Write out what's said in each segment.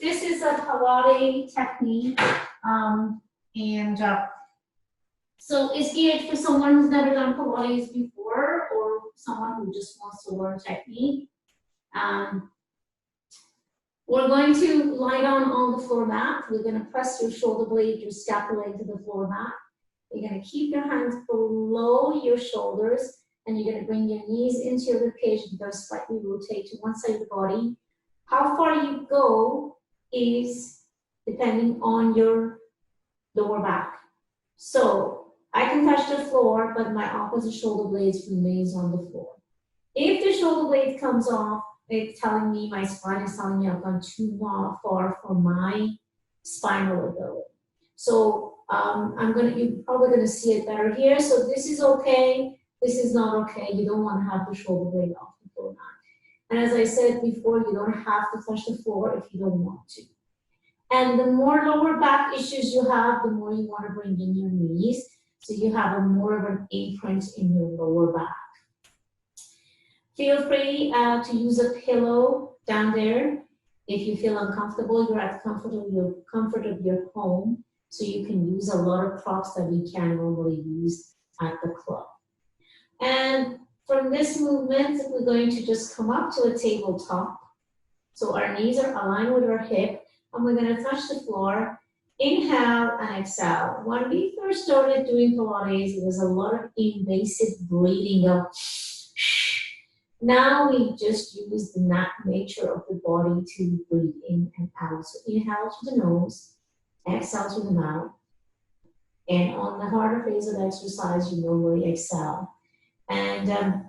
this is a Pilates technique, so it's geared for someone who's never done Pilates before or someone who just wants to learn technique. We're going to lie down on the floor mat. We're going to press your shoulder blade, your scapula into the floor mat. You're going to keep your hands below your shoulders, and you're going to bring your knees into your ribcage and go slightly rotate to one side of the body. How far you go is depending on your lower back. So I can touch the floor, but my opposite shoulder blades remains on the floor. If the shoulder blade comes off, it's telling me, my spine is telling me I've gone too far for my spinal ability. So you're probably gonna see it better here. So this is okay, this is not okay. You don't wanna have the shoulder blade off the floor now. And as I said before, you don't have to touch the floor if you don't want to. And the more lower back issues you have, the more you wanna bring in your knees, so you have a more of an imprint in your lower back. Feel free to use a pillow down there. If you feel uncomfortable, you're at the comfort of your home, so you can use a lot of props that we can normally use at the club. And from this movement, we're going to just come up to a tabletop. So our knees are aligned with our hip, and we're going to touch the floor. Inhale and exhale. When we first started doing Pilates, there was a lot of invasive breathing of now we just use the nature of the body to breathe in and out. So inhale through the nose, exhale through the mouth. And on the harder phase of exercise, you normally exhale. And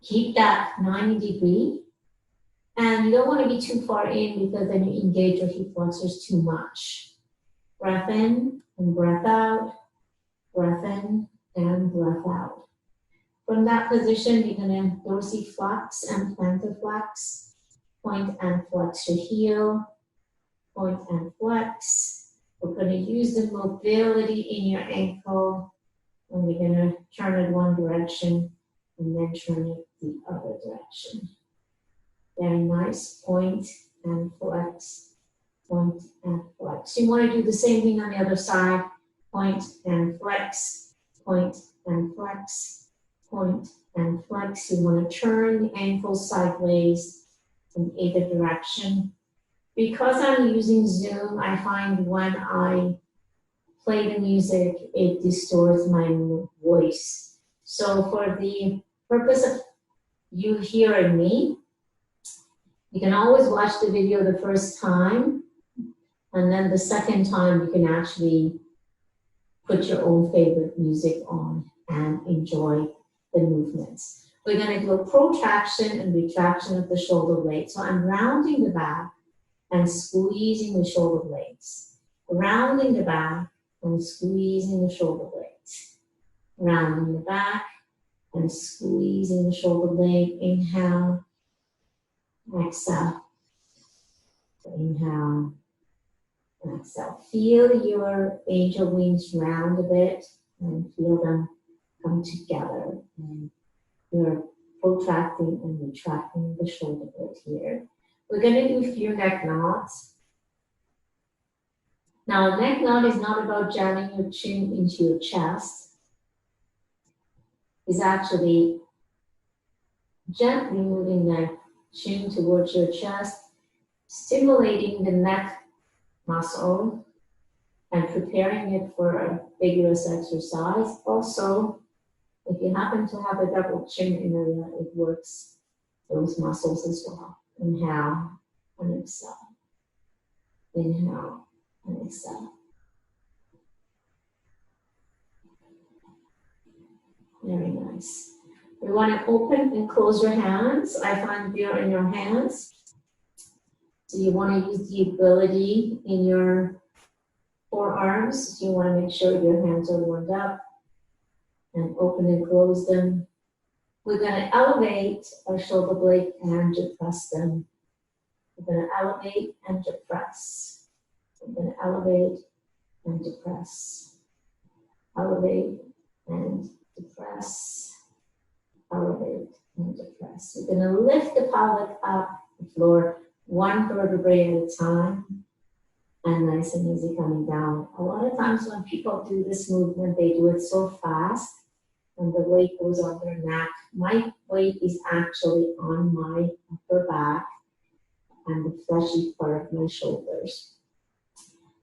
keep that 90 degree. And you don't want to be too far in because then you engage your hip flexors too much. Breath in and breath out. Breath in and breath out. From that position, you're going to dorsiflex and plantar flex. Point and flex your heel. Point and flex. We're going to use the mobility in your ankle. And we're going to turn it one direction and then turn it the other direction. Very nice. Point and flex. Point and flex. You want to do the same thing on the other side. Point and flex. Point and flex. Point and flex. You want to turn the ankle sideways in either direction. Because I'm using Zoom, I find when I play the music, it distorts my voice. So for the purpose of you hearing me, you can always watch the video the first time, and then the second time you can actually put your own favorite music on and enjoy the movements. We're going to do a protraction and retraction of the shoulder blade. So I'm rounding the back and squeezing the shoulder blades. Rounding the back and squeezing the shoulder blades. Rounding the back and squeezing the shoulder blade. Inhale. Exhale. Inhale. Exhale. Feel your angel wings round a bit and feel them come together. And you're protracting and retracting the shoulder blade here. We're going to do a few neck knots. Now, a neck knot is not about jamming your chin into your chest. It's actually gently moving the chin towards your chest, stimulating the neck muscle and preparing it for a vigorous exercise. Also, if you happen to have a double chin area, it works those muscles as well. Inhale and exhale. Inhale and exhale. Very nice. We want to open and close your hands. I find they're in your hands. So you want to use the ability in your forearms. You want to make sure your hands are warmed up and open and close them. We're going to elevate our shoulder blade and depress them. We're going to elevate and depress. We're going to elevate and depress. Elevate and depress. Elevate and depress. We're going to lift the pelvic up the floor, one vertebrae at a time, and nice and easy coming down. A lot of times when people do this movement, they do it so fast, and the weight goes on their neck. My weight is actually on my upper back and the fleshy part of my shoulders.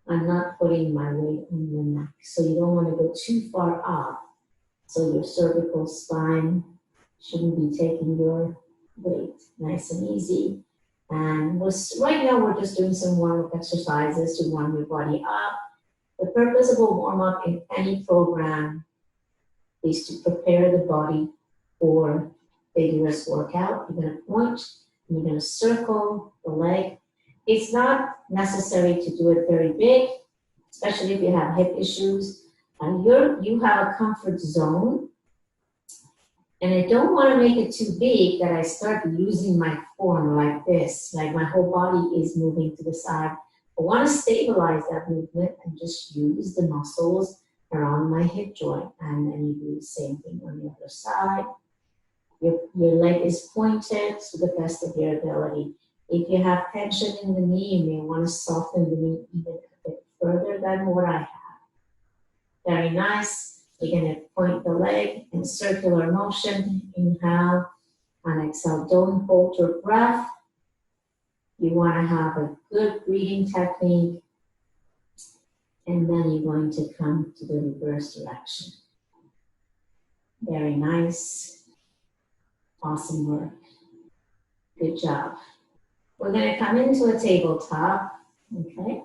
I'm not putting my weight on the neck, so you don't want to go too far up. So your cervical spine shouldn't be taking your weight. Nice and easy. And right now we're just doing some warm-up exercises to warm your body up. The purpose of a warm-up in any program is to prepare the body for vigorous workout. You're going to point, and you're going to circle the leg. It's not necessary to do it very big, especially if you have hip issues. And you have a comfort zone. And I don't want to make it too big that I start losing my form like this, like my whole body is moving to the side. I want to stabilize that movement and just use the muscles around my hip joint. And then you do the same thing on the other side. Your leg is pointed to the best of your ability. If you have tension in the knee, you may want to soften the knee even a bit further than what I have. Very nice. You're going to point the leg in circular motion. Inhale and exhale. Don't hold your breath. You want to have a good breathing technique. And then you're going to come to the reverse direction. Very nice. Awesome work. Good job. We're going to come into a tabletop. Okay.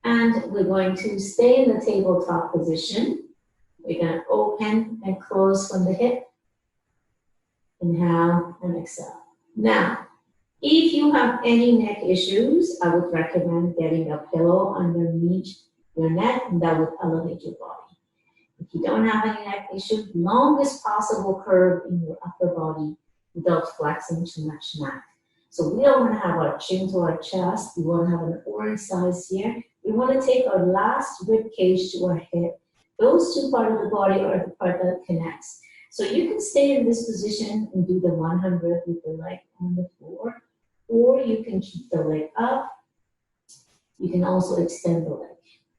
And we're going to stay in the tabletop position. We're going to open and close from the hip. Inhale and exhale. Now, if you have any neck issues, I would recommend getting a pillow underneath your neck, and that would elevate your body. If you don't have any neck issues, longest possible curve in your upper body without flexing too much neck. So we don't want to have our chin to our chest. We want to have an orange size here. We want to take our last rib cage to our hip. Those two parts of the body are the part that connects. So you can stay in this position and do the 100 with the leg on the floor, or you can keep the leg up. You can also extend the leg.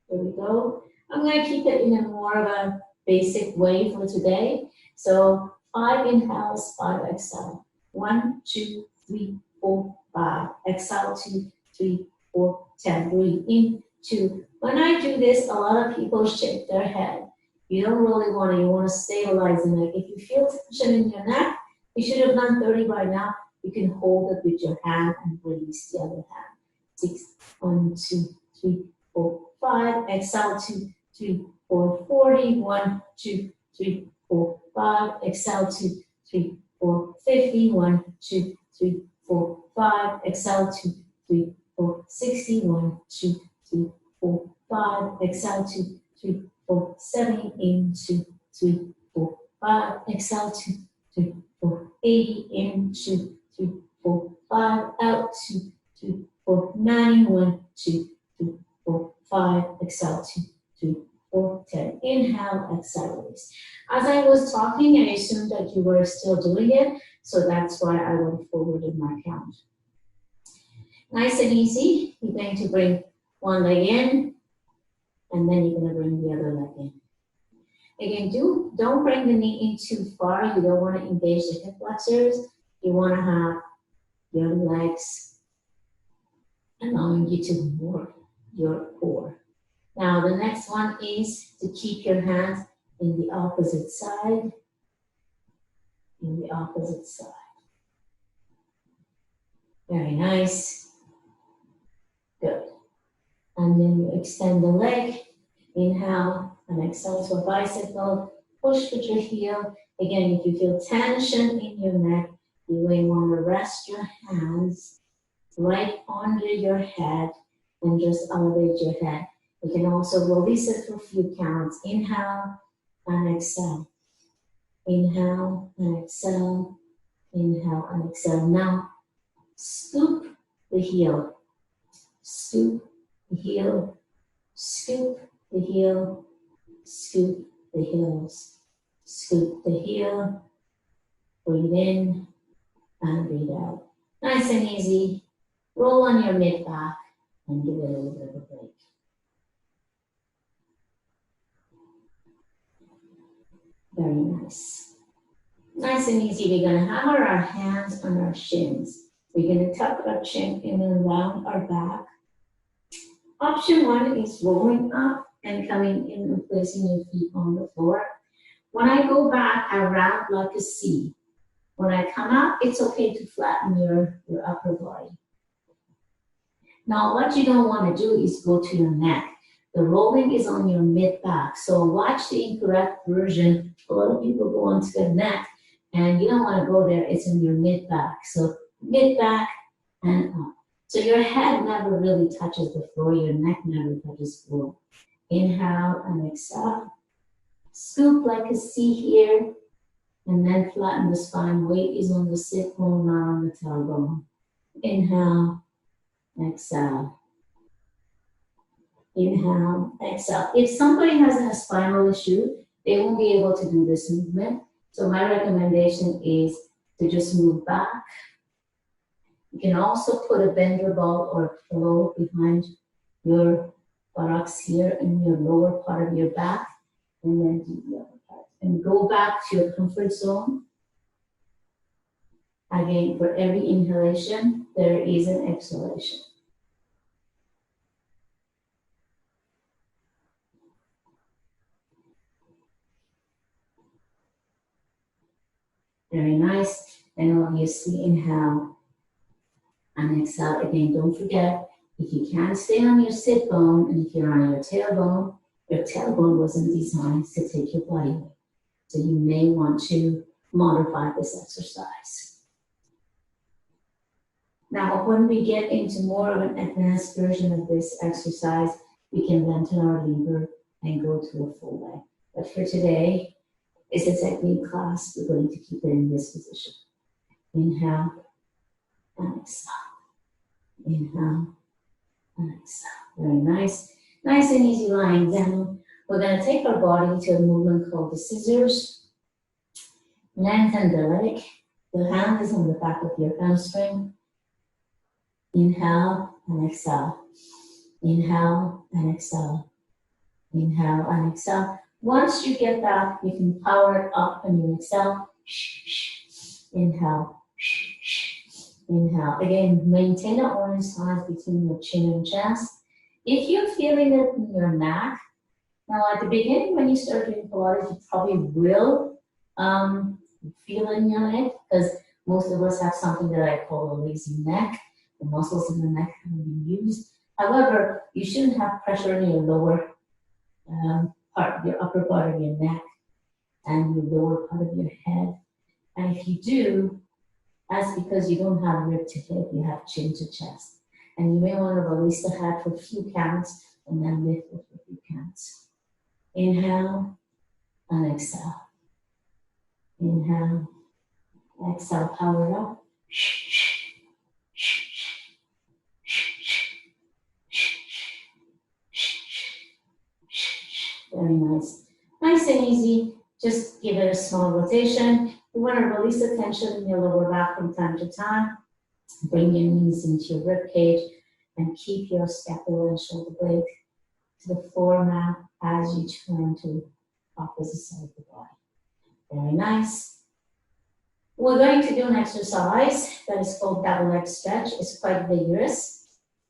There we go. I'm going to keep it in a more of a basic way for today. So 5 inhales, 5 exhale. 1, 2, 3, 4, 5. Exhale, 2, 3, 4, 10. Breathe in, 2. When I do this, a lot of people shake their head. You don't really want to, you want to stabilize the neck. If you feel tension in your neck, you should have done 30 by now. You can hold it with your hand and release the other hand. 6, 1, 2, 3, 4, 5. Exhale, 2, 3, 4, 40. 1, 2, 3, 4, 5. Exhale, 2, 3, 4, 50. 1, 2, 3, 4, 5. Exhale, 2, 3, 4, 60. 1, 2, 3, 4, 5. Exhale, 2, 3, 4, 70. In, 2, 3, 4, 5. Exhale, 2, 3, 4, 80. In, 2, 3, 4, 5. Out, 2, 3, 4, 90. 1, 2, 3, 4, 5. Exhale, 2, 3, 4, 10. Inhale, exhale, release. As I was talking, I assumed that you were still doing it, so that's why I went forward in my count. Nice and easy. You're going to bring one leg in, and then you're going to bring the other leg in. Again, don't bring the knee in too far. You don't want to engage the hip flexors. You want to have your legs allowing you to move your core. Now, the next one is to keep your hands in the opposite side. In the opposite side. Very nice. Good. And then you extend the leg. Inhale and exhale to a bicycle. Push with your heel. Again, if you feel tension in your neck, you may want to rest your hands right under your head and just elevate your head. You can also release it for a few counts. Inhale and exhale. Inhale and exhale. Inhale and exhale. Now, scoop the heel. Scoop the heel. Scoop the heel. Scoop the heels. Scoop the heel. Breathe in and breathe out. Nice and easy. Roll on your mid back and give it a little bit of a break. Very nice. Nice and easy. We're going to hammer our hands on our shins. We're going to tuck our chin in and around our back. Option one is rolling up and coming in and placing your feet on the floor. When I go back, I round like a C. When I come out, it's okay to flatten your upper body. Now, what you don't want to do is go to your neck. The rolling is on your mid-back. So watch the incorrect version. A lot of people go onto their neck, and you don't want to go there. It's in your mid-back. So mid-back and up. So your head never really touches the floor. Your neck never touches the floor. Inhale and exhale. Scoop like a C here, and then flatten the spine. Weight is on the sit bone, not on the tailbone. Inhale, exhale. Inhale, exhale. If somebody has a spinal issue, they won't be able to do this movement. So my recommendation is to just move back. You can also put a bender ball or a pillow behind your buttocks here in your lower part of your back, and then do the other part. And go back to your comfort zone. Again, for every inhalation, there is an exhalation. Very nice. And obviously inhale and exhale. Again, don't forget, if you can't stay on your sit bone and if you're on your tailbone wasn't designed to take your body weight. So you may want to modify this exercise. Now, when we get into more of an advanced version of this exercise, we can lengthen our lever and go to a full leg. But for today, it's a technique class. We're going to keep it in this position. Inhale and exhale. Inhale and exhale. Very nice. Nice and easy lying down. We're going to take our body to a movement called the scissors. Lengthen the leg. The hand is on the back of your hamstring. Inhale and exhale. Inhale and exhale. Inhale and exhale. Once you get that, you can power it up and you exhale. Inhale. Inhale. Again, maintain an orange size between your chin and chest. If you're feeling it in your neck, now at the beginning when you start doing Pilates, you probably will feel it in your neck because most of us have something that I call a lazy neck. The muscles in the neck haven't been used. However, you shouldn't have pressure in your lower part, your upper part of your neck and your lower part of your head. And if you do, that's because you don't have rib to hip, you have chin to chest. And you may want to release the head for a few counts and then lift it for a few counts. Inhale and exhale. Inhale, exhale, power up. Very nice. Nice and easy. Just give it a small rotation. You want to release the tension in your lower back from time to time. Bring your knees into your rib cage and keep your scapula and shoulder blade to the floor now as you turn to the opposite side of the body. Very nice. We're going to do an exercise that is called double leg stretch. It's quite vigorous.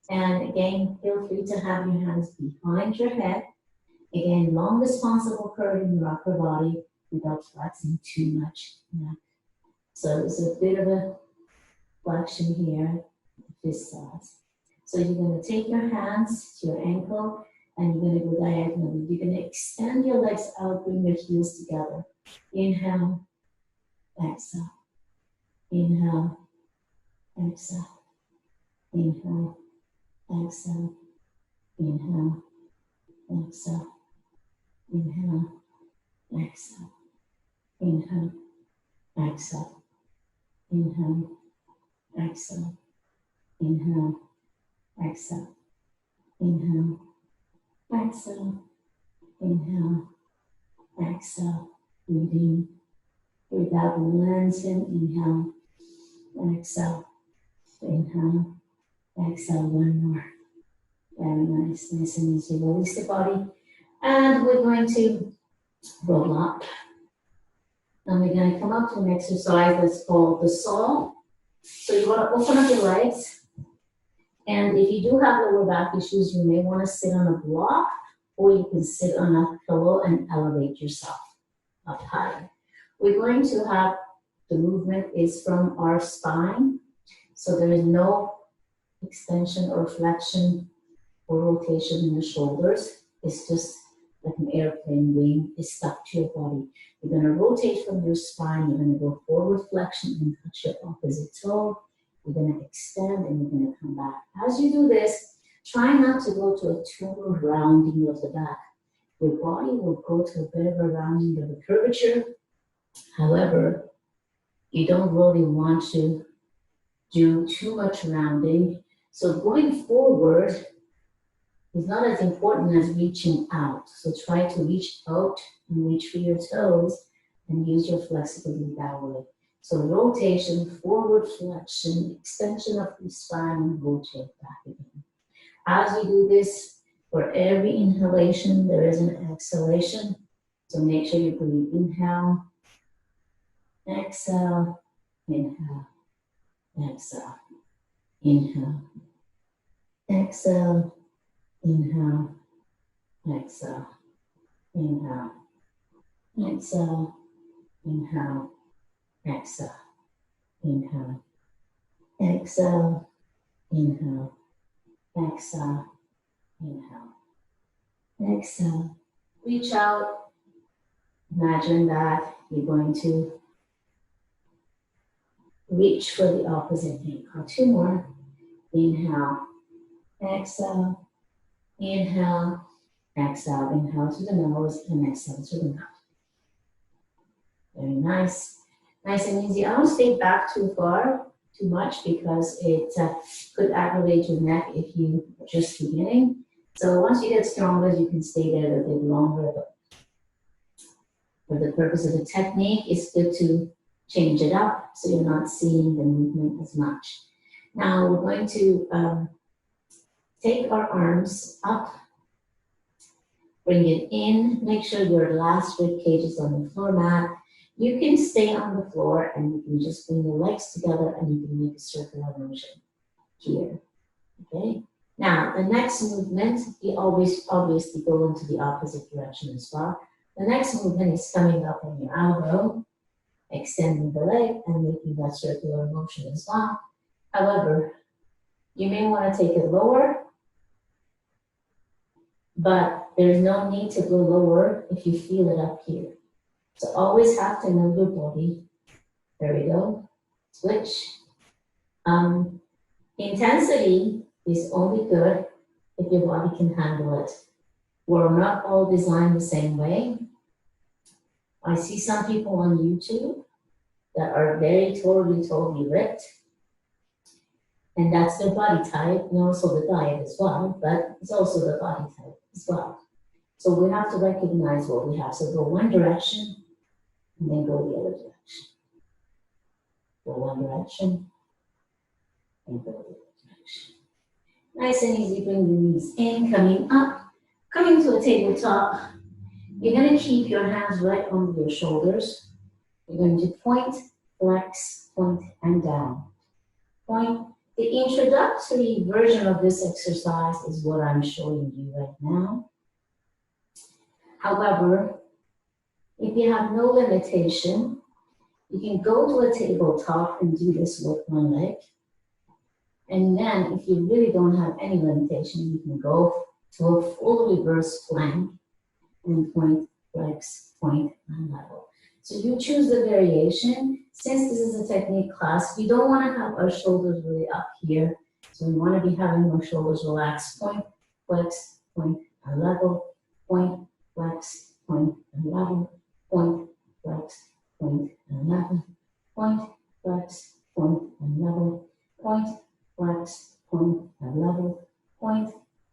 And again, feel free to have your hands behind your head. Again, longest possible curve in your upper body without flexing too much neck. So there's a bit of a flexion here, this side. So you're going to take your hands to your ankle and you're going to go diagonally. You're going to extend your legs out, bring your heels together. Inhale, exhale. Inhale, exhale. Inhale, exhale. Inhale, exhale. Inhale, exhale. Inhale, exhale. Inhale, exhale. Inhale, exhale. Inhale, exhale. Inhale, exhale. Breathing. Breathe out and lengthen. Inhale, exhale. Inhale, Exhale, one more. Very nice, nice and easy. Release the body. And we're going to roll up. And we're going to come up to an exercise that's called the saw. So you want to open up your legs. And if you do have lower back issues, you may want to sit on a block, or you can sit on a pillow and elevate yourself up high. We're going to have, the movement is from our spine. So there is no extension or flexion or rotation in the shoulders. It's just like an airplane wing is stuck to your body. You're going to rotate from your spine. You're going to go forward flexion and touch your opposite toe. You're going to extend and you're going to come back. As you do this, try not to go to a total rounding of the back. Your body will go to a bit of a rounding of the curvature. However, you don't really want to do too much rounding. So going forward is not as important as reaching out. So try to reach out and reach for your toes and use your flexibility that way. So rotation, forward flexion, extension of the spine, and rotate back again. As you do this, for every inhalation, there is an exhalation. So make sure you breathe. Inhale, exhale, inhale, exhale, inhale, exhale, inhale, exhale, inhale, exhale, inhale, exhale, inhale, exhale, inhale, exhale, inhale, exhale. Reach out. Imagine that you're going to reach for the opposite ankle. Two more. Inhale, exhale, inhale, exhale. Inhale to the nose and exhale to the mouth. Very nice. Nice and easy. I don't stay back too far, too much, because it could aggravate your neck if you are just beginning. So once you get stronger, you can stay there a bit longer. But for the purpose of the technique, it's good to change it up so you're not seeing the movement as much. Now we're going to take our arms up, bring it in, make sure your last rib cage is on the floor mat. You can stay on the floor and you can just bring your legs together and you can make a circular motion here, okay? Now, the next movement, you always obviously go into the opposite direction as well. The next movement is coming up on your elbow, extending the leg and making that circular motion as well. However, you may want to take it lower, but there's no need to go lower if you feel it up here. So always have to know your body. There we go. Switch. Intensity is only good if your body can handle it. We're not all designed the same way. I see some people on YouTube that are very totally ripped. And that's their body type, and also the diet as well, but it's also the body type as well. So we have to recognize what we have. So go one direction, and then go the other direction. Go one direction, and go the other direction. Nice and easy, bring the knees in, coming up, coming to a tabletop. You're gonna keep your hands right on your shoulders. You're going to point, flex, point, and down. Point. The introductory version of this exercise is what I'm showing you right now. However, if you have no limitation, you can go to a tabletop and do this with one leg. And then if you really don't have any limitation, you can go to a full reverse plank and point, flex, point, and level. So you choose the variation. Since this is a technique class, we don't want to have our shoulders really up here. So we want to be having our shoulders relaxed. Point, flex, point, and level. Point, flex, point, and level. Point, flex, point, and level. Point, flex, point, and level. Point, flex, point, and level. Point,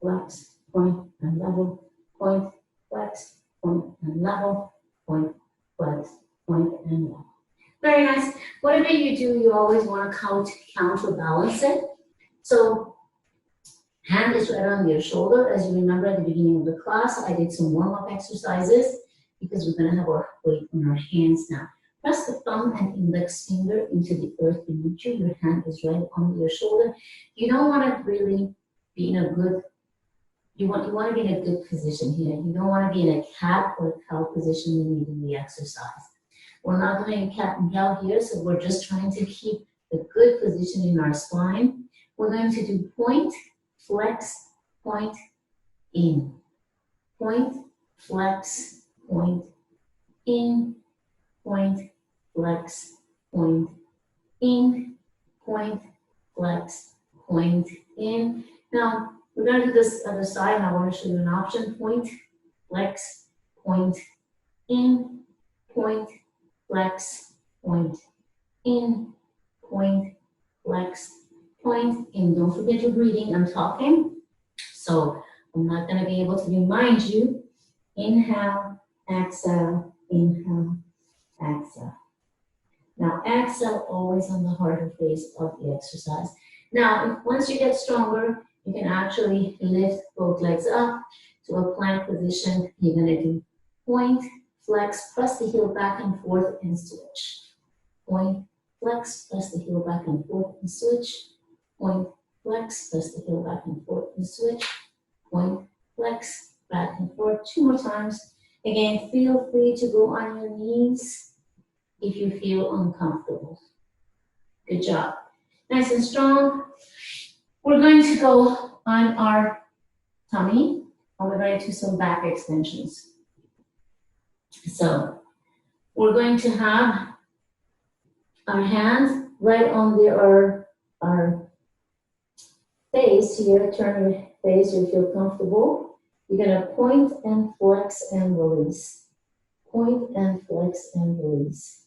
flex, point, and level. Point, flex, point, and level. Point, flex, point, and level. Very nice. Whatever you do, you always want to counterbalance it. So Hand is right on your shoulder. As you remember at the beginning of the class, I did some warm-up exercises because we're gonna have our weight on our hands now. Press the thumb and index finger into the earth beneath you. Your hand is right on your shoulder. You don't want to really be in a good, you want to be in a good position here. You don't want to be in a cat or cow position when you do the exercise. We're not doing a cat and cow here, so we're just trying to keep a good position in our spine. We're going to do point, flex, point, in. Point, flex, point, in, point, flex, point, in, point, flex, point, in. Now, we're going to do this other side, and I want to show you an option. Point, flex, point, in, point, flex, point, in, point, flex, point, in. Don't forget your breathing. I'm talking, so I'm not going to be able to remind you. Inhale, exhale, inhale, exhale. Now, exhale always on the harder phase of the exercise. Now, once you get stronger, you can actually lift both legs up to a plank position. You're going to do point, flex, press the heel back and forth, and switch. Point, flex, press the heel back and forth, and switch. Point, flex, press the heel back and forth, and switch. Point, flex, back and forth. 2 more times. Again, feel free to go on your knees if you feel uncomfortable. Good job. Nice and strong. We're going to go on our tummy, and we're going to do some back extensions. So we're going to have our hands right on our face here. Turn your face if you feel comfortable. You're going to point and flex and release. Point and flex and release.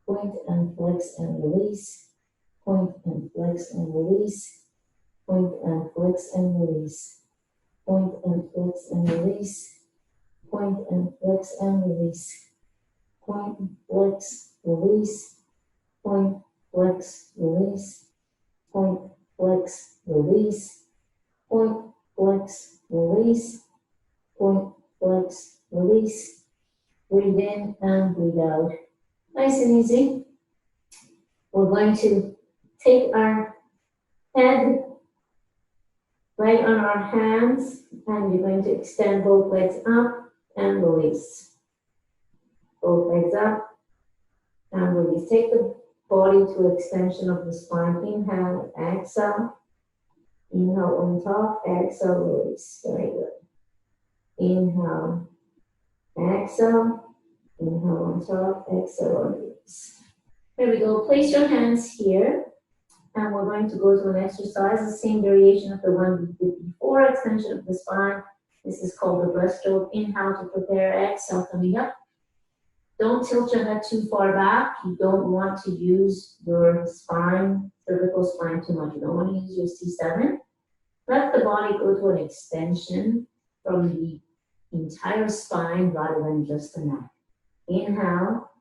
Point and flex and release. Point and flex and release. Point and flex and release. Point and flex and release. Point and flex and release. Point, flex, release. Point, flex, release. Point, flex, release. Point, flex, release. Point, flex, release. Breathe in and breathe out. Nice and easy. We're going to take our head right on our hands, and you're going to extend both legs up and release. Both legs up and release. Take the body to extension of the spine. Inhale, exhale. Inhale on top, exhale, release. Very good. Inhale, exhale. Inhale on top, exhale, release. There we go. Place your hands here. And we're going to go to an exercise, the same variation of the one we did before, extension of the spine. This is called the breaststroke. Inhale to prepare, exhale coming up. Don't tilt your head too far back. You don't want to use your spine, cervical spine too much. You don't want to use your C7. Let the body go to an extension from the entire spine rather than just the neck. Inhale,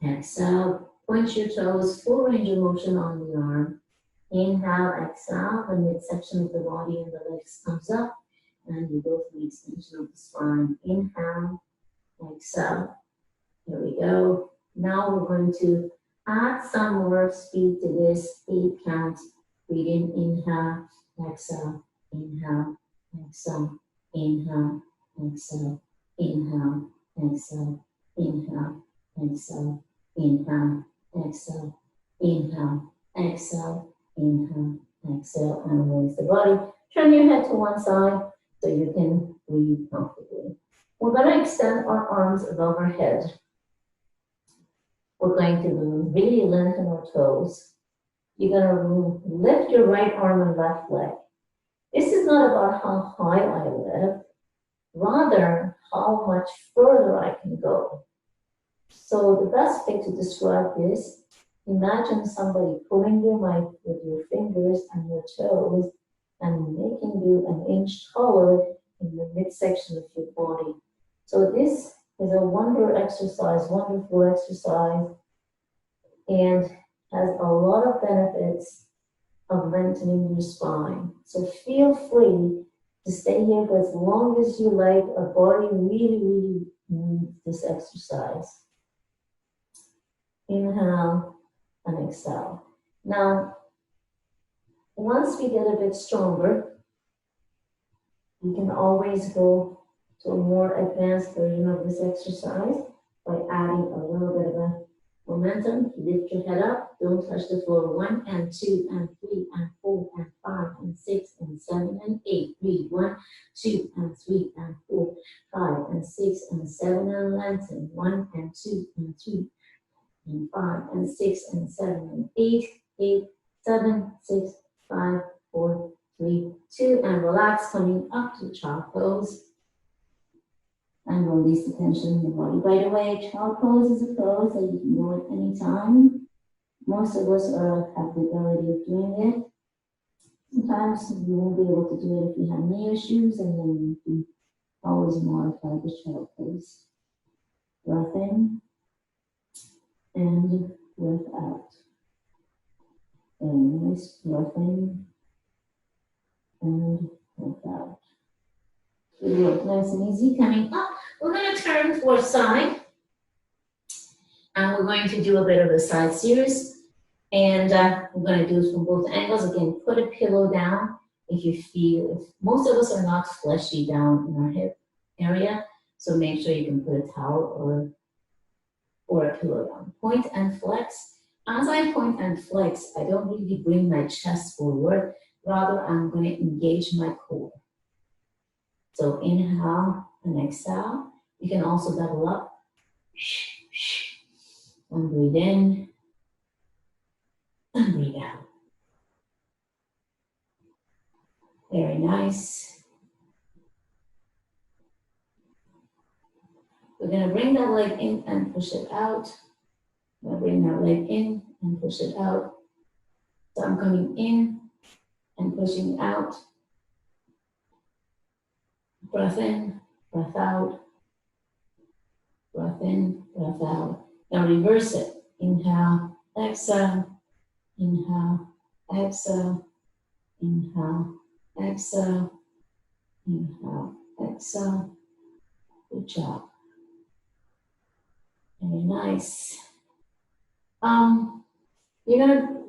exhale. Point your toes, full range of motion on the arm. Inhale, exhale, the midsection of the body and the legs comes up, and you go through the extension of the spine. Inhale, exhale. Here we go. Now we're going to add some more speed to this 8 count. Breathe in, inhale, exhale, inhale, exhale, inhale, exhale, inhale, exhale, inhale, exhale, inhale. Exhale, inhale, exhale, inhale, exhale, and release the body. Turn your head to one side so you can breathe comfortably. We're going to extend our arms above our head. We're going to really lengthen our toes. You're going to lift your right arm and left leg. This is not about how high I lift, rather how much further I can go. So the best way to describe this, imagine somebody pulling your mic with your fingers and your toes and making you an inch taller in the midsection of your body. So this is a wonderful exercise, and has a lot of benefits of lengthening your spine. So feel free to stay here for as long as you like. Our body really, really needs this exercise. Inhale and exhale. Now, once we get a bit stronger, you can always go to a more advanced version of this exercise by adding a little bit of a momentum. Lift your head up, don't touch the floor. 1 and 2 and 3 and 4 and 5 and 6 and 7 and 8. Breathe. 1, 2 and 3 and 4, 5 and 6 and 7 and lengthen. 1 and 2 and 3 and 5 and 6 and 7 and 8, 8, 7, 6, 5, 4, 3, 2, and relax, coming up to child pose. And release the tension in the body. By the way, child pose is a pose that you can do at any time. Most of us have the ability of doing it. Sometimes you won't be able to do it if you have knee issues, and then you can always modify the child pose. Breath in and breath out. And nice breath in and breath out. Good work, nice and easy. Coming up, we're going to turn to our side, and we're going to do a bit of a side series. And we're going to do it from both angles. Again, put a pillow down if you feel. If most of us are not fleshy down in our hip area, so make sure you can put a towel or a pillow down. Point and flex. As I point and flex, I don't really bring my chest forward. Rather, I'm going to engage my core. So inhale and exhale. You can also double up. And breathe in and breathe out. Very nice. We're going to bring that leg in and push it out. I'm going to bring that leg in and push it out. So I'm coming in and pushing out. Breath in, breath out. Breath in, breath out. Now reverse it. Inhale, exhale, inhale, exhale, inhale, exhale, inhale, exhale. Good job. Very nice. You're gonna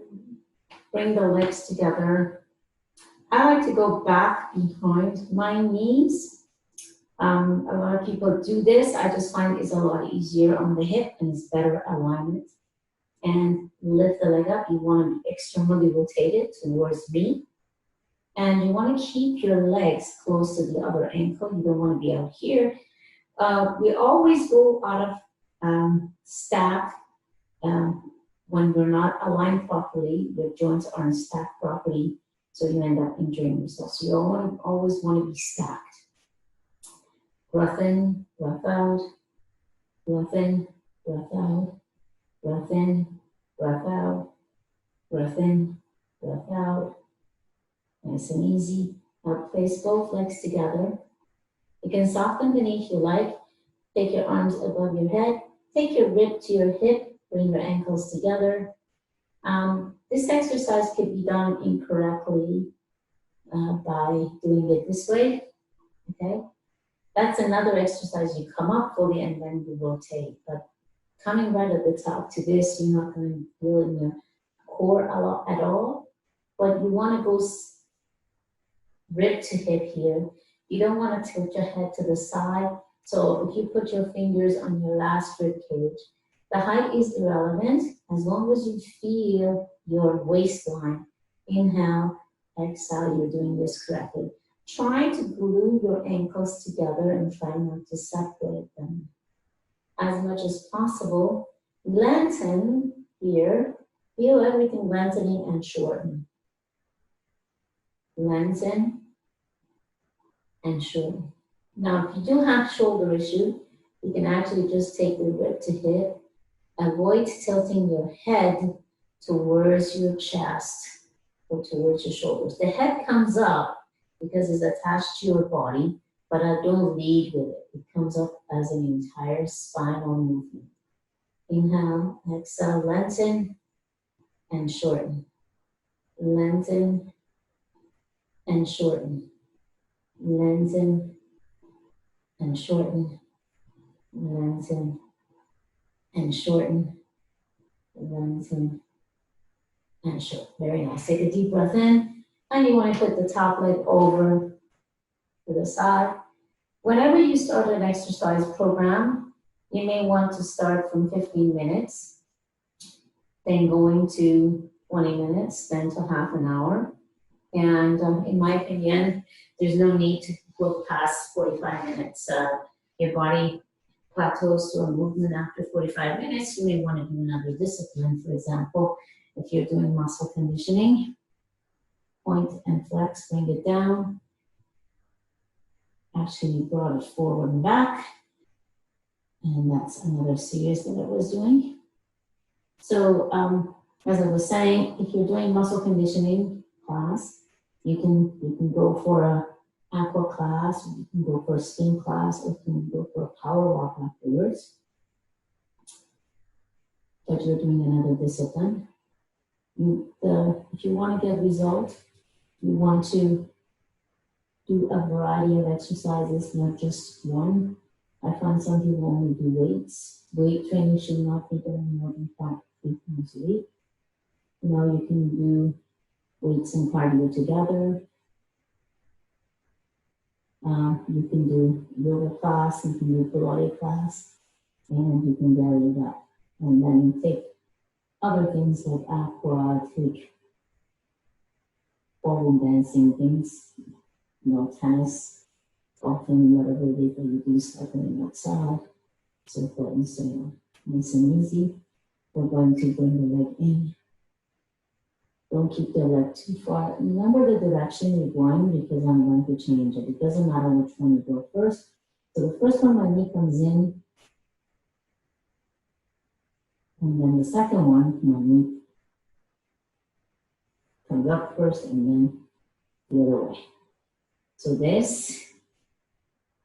bring the legs together. I like to go back behind my knees. A lot of people do this. I just find it's a lot easier on the hip and it's better alignment. And lift the leg up. You want to be externally rotated towards me. And you want to keep your legs close to the other ankle. You don't want to be out here. We always go out of stack when we're not aligned properly. The joints aren't stacked properly, so you end up injuring yourself. So you always want to be stacked. Breath in, breath out, breath in, breath out, breath in, breath out, breath in, breath out. Nice and easy. Now place both legs together. You can soften the knee if you like. Take your arms above your head. Take your rib to your hip. Bring your ankles together. This exercise could be done incorrectly by doing it this way. Okay? That's another exercise. You come up fully and then you rotate. But coming right at the top to this, you're not going to feel in your core a lot at all. But you want to go rib to hip here. You don't want to tilt your head to the side. So if you put your fingers on your last rib cage, the height is irrelevant as long as you feel your waistline. Inhale, exhale, you're doing this correctly. Try to glue your ankles together and try not to separate them. As much as possible, lengthen here. Feel everything lengthening and shorten. Lengthen and shorten. Now, if you do have shoulder issue, you can actually just take the rib to hip. Avoid tilting your head towards your chest or towards your shoulders. The head comes up because it's attached to your body, but I don't lead with it. It comes up as an entire spinal movement. Inhale, exhale, lengthen and shorten. lengthen and shorten, lengthen and shorten, lengthen and shorten, lengthen and shorten. Very nice. Take a deep breath in, and you want to put the top leg over to the side. Whenever you start an exercise program, you may want to start from 15 minutes, then going to 20 minutes, then to half an hour. And in my opinion, there's no need to go past 45 minutes. Your body plateaus to a movement after 45 minutes. You may want to do another discipline. For example, if you're doing muscle conditioning, point and flex, bring it down. Actually, you brought it forward and back. And that's another series that I was doing. So, as I was saying, if you're doing muscle conditioning class, you can go for a aqua class, or you can go for a spin class, or you can go for a power walk afterwards. But you're doing another discipline. If you want to get results, you want to do a variety of exercises, not just one. I find some people only do weights. Weight training should not be done more than 3 times a week. You know, you can do weights and cardio together. You can do yoga class, you can do Pilates class, and you can vary that. And then you take other things like aqua, take ballroom dancing things, you know, tennis, golfing, whatever it is that you do, cycling outside, so forth and so on. Nice and easy. We're going to bring the leg in. Don't keep the leg too far. Remember the direction you're going, because I'm going to change it. It doesn't matter which one you go first. So the first one, my knee comes in. And then the second one, my knee comes up first and then the other way. So this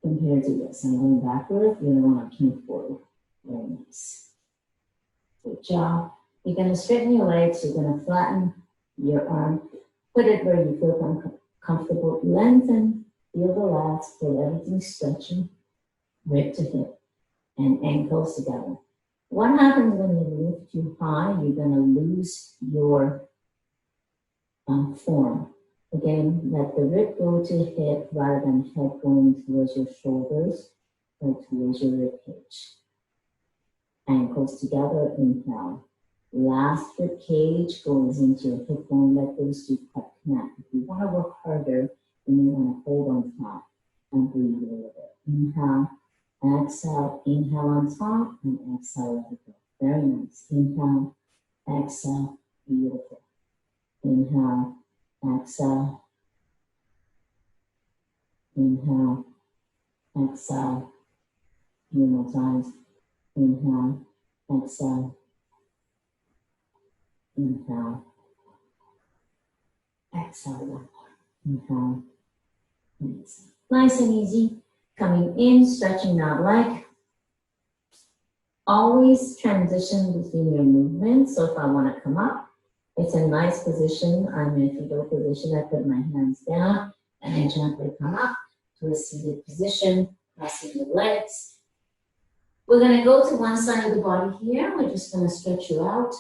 compared to this. I'm going backward, the other one I came forward. Very nice. Good job. You're going to straighten your legs. You're going to flatten your arm. Put it where you feel comfortable. Lengthen. Feel the lats. Feel everything stretching. Rib to hip. And ankles together. What happens when you lift too high? You're going to lose your form. Again, let the rib go to hip rather than head going towards your shoulders or towards your rib cage. Ankles together, inhale. Last rib cage goes into your hip bone. Let those two connect. If you want to work harder, you may want to hold on top and breathe a little bit. Inhale, exhale, inhale on top, and exhale, let it go. Very nice. Inhale, exhale, beautiful. Inhale, exhale, inhale, exhale. A few more times. Inhale, exhale, inhale, exhale. One more. Inhale, and exhale. Nice and easy. Coming in, stretching that leg. Always transition between your movements. So if I want to come up, it's a nice position. I'm in a fetal position. I put my hands down and I gently come up to a seated position, crossing the legs. We're going to go to one side of the body here. We're just going to stretch you out.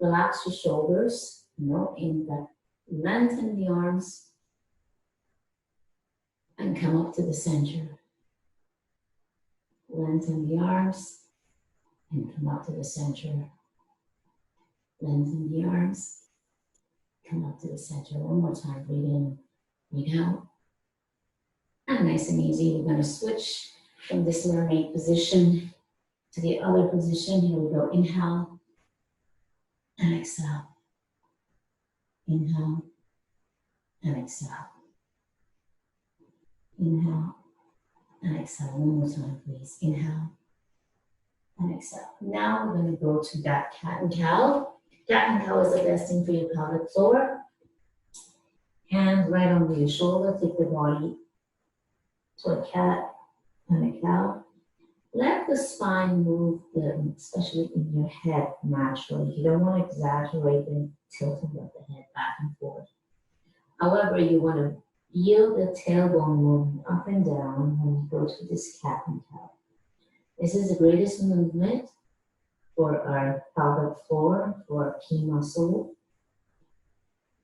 Relax your shoulders, you know, in the lengthen the arms and come up to the center. Lengthen the arms and come up to the center. Lengthen the arms, come up to the center. One more time, breathe in, breathe out. And nice and easy, we're going to switch from this mermaid position to the other position. Here we go, inhale and exhale. Inhale and exhale. Inhale and exhale. One more time, please. Inhale and exhale. Now we're going to go to that cat and cow. Cat and cow is the best thing for your pelvic floor. Hands right under your shoulder. Take the body to a cat and a cow. Let the spine move, especially in your head, naturally. You don't want to exaggerate the tilting of the head back and forth. However, you want to feel the tailbone moving up and down when you go to this cat and cow. This is the greatest movement for our pelvic floor, for our key muscle,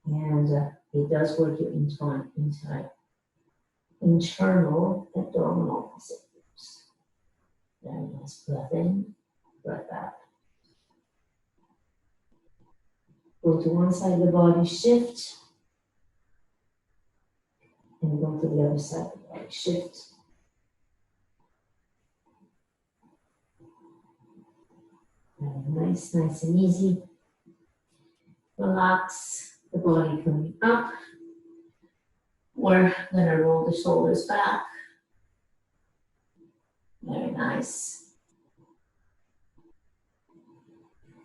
and it does work your internal abdominal muscles. Very nice. Breath in, breath out. Go to one side of the body, shift, and go to the other side of the body, shift. Very nice, nice and easy. Relax the body coming up. We're gonna roll the shoulders back. Very nice.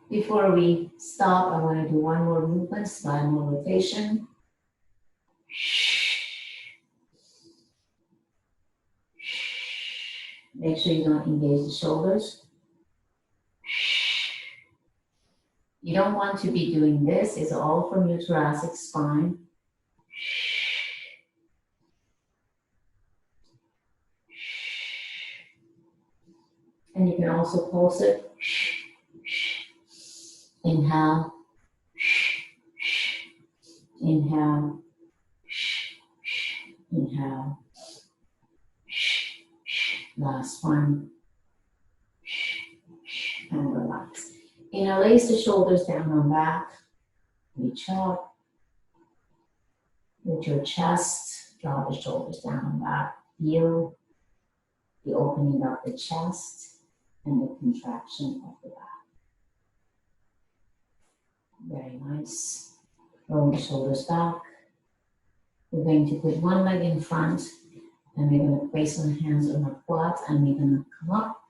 Before we stop, I want to do one more movement, spine more rotation. Make sure you don't engage the shoulders. You don't want to be doing this. It's all from your thoracic spine. And you can also pulse it. Inhale. Inhale. Inhale. Last one. And relax. Lace the shoulders down on back. Reach up. With your chest, draw the shoulders down on back. Feel the opening of the chest and the contraction of the back. Very nice. Roll the shoulders back. We're going to put one leg in front and we're going to place our hands on our quads and we're going to come up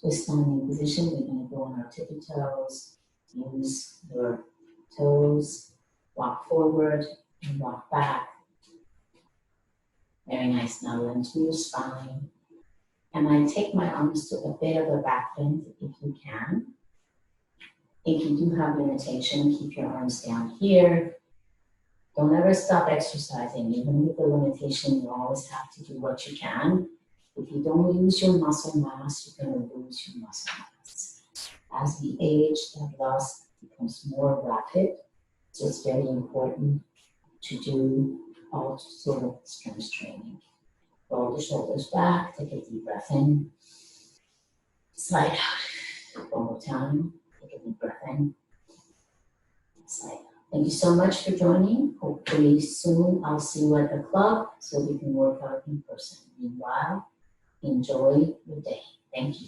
to a standing position. We're going to go on our tippy toes, use your toes, walk forward and walk back. Very nice. Now lengthen your spine. And I take my arms to a bit of a back bend if you can. If you do have limitation, keep your arms down here. Don't ever stop exercising. Even with the limitation, you always have to do what you can. If you don't lose your muscle mass, you're going to lose your muscle mass. As we age, that loss becomes more rapid. So it's very important to do all sort of strength training. Roll the shoulders back, take a deep breath in. Slide out. One more time. Take a deep breath in. Slide out. Thank you so much for joining. Hopefully soon I'll see you at the club so we can work out in person. Meanwhile, enjoy your day. Thank you.